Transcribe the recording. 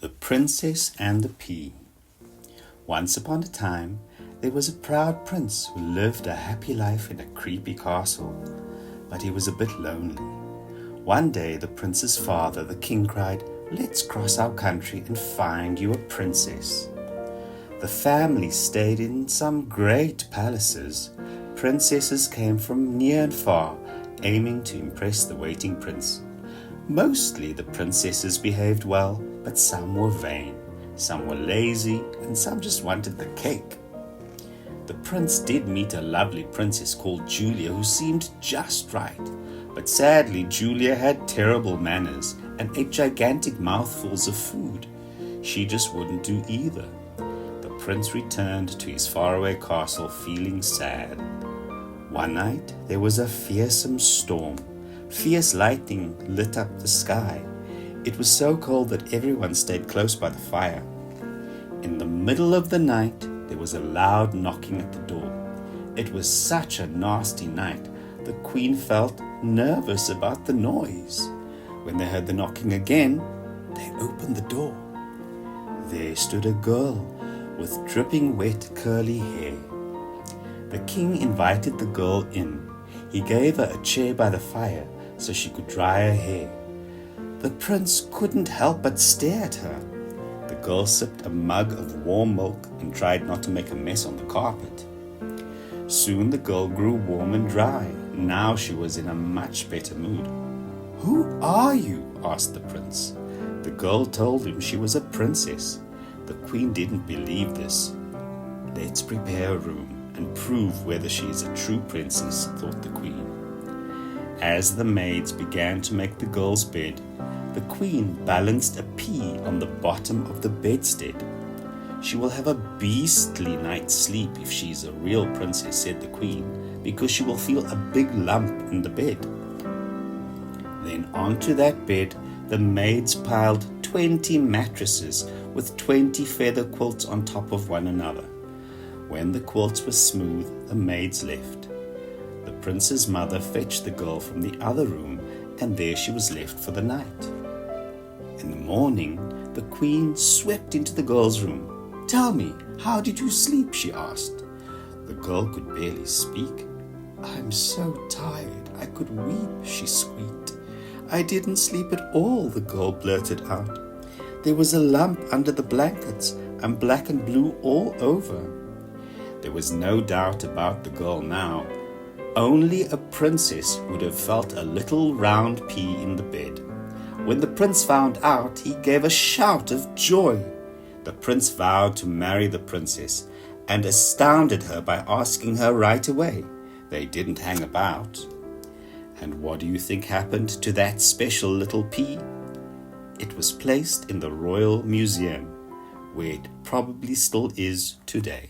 The Princess and the Pea. Once upon a time, there was a proud prince who lived a happy life in a creepy castle, but he was a bit lonely. One day, the prince's father, the king, cried, "Let's cross our country and find you a princess." The family stayed in some great palaces. Princesses came from near and far, aiming to impress the waiting prince. Mostly the princesses behaved well, but some were vain, some were lazy, and some just wanted the cake. The prince did meet a lovely princess called Julia who seemed just right, but sadly Julia had terrible manners and ate gigantic mouthfuls of food. She just wouldn't do either. The prince returned to his faraway castle feeling sad. One night there was a fearsome storm. Fierce lightning lit up the sky. It was so cold that everyone stayed close by the fire. In the middle of the night, there was a loud knocking at the door. It was such a nasty night. The queen felt nervous about the noise. When they heard the knocking again, they opened the door. There stood a girl with dripping wet curly hair. The king invited the girl in. He gave her a chair by the fire so she could dry her hair. The prince couldn't help but stare at her. The girl sipped a mug of warm milk and tried not to make a mess on the carpet. Soon the girl grew warm and dry. Now she was in a much better mood. "Who are you?" asked the prince. The girl told him she was a princess. The queen didn't believe this. "Let's prepare a room and prove whether she is a true princess," thought the queen. As the maids began to make the girl's bed, the queen balanced a pea on the bottom of the bedstead. "She will have a beastly night's sleep if she is a real princess," said the queen, "because she will feel a big lump in the bed." Then onto that bed, the maids piled 20 mattresses with 20 feather quilts on top of one another. When the quilts were smooth, the maids left. The prince's mother fetched the girl from the other room, and there she was left for the night. In the morning, the queen swept into the girl's room. "Tell me, how did you sleep?" she asked. The girl could barely speak. "I'm so tired, I could weep," she squeaked. "I didn't sleep at all," the girl blurted out. "There was a lump under the blankets and black and blue all over." There was no doubt about the girl now. Only a princess would have felt a little round pea in the bed. When the prince found out, he gave a shout of joy. The prince vowed to marry the princess and astounded her by asking her right away. They didn't hang about. And what do you think happened to that special little pea? It was placed in the Royal Museum, where it probably still is today.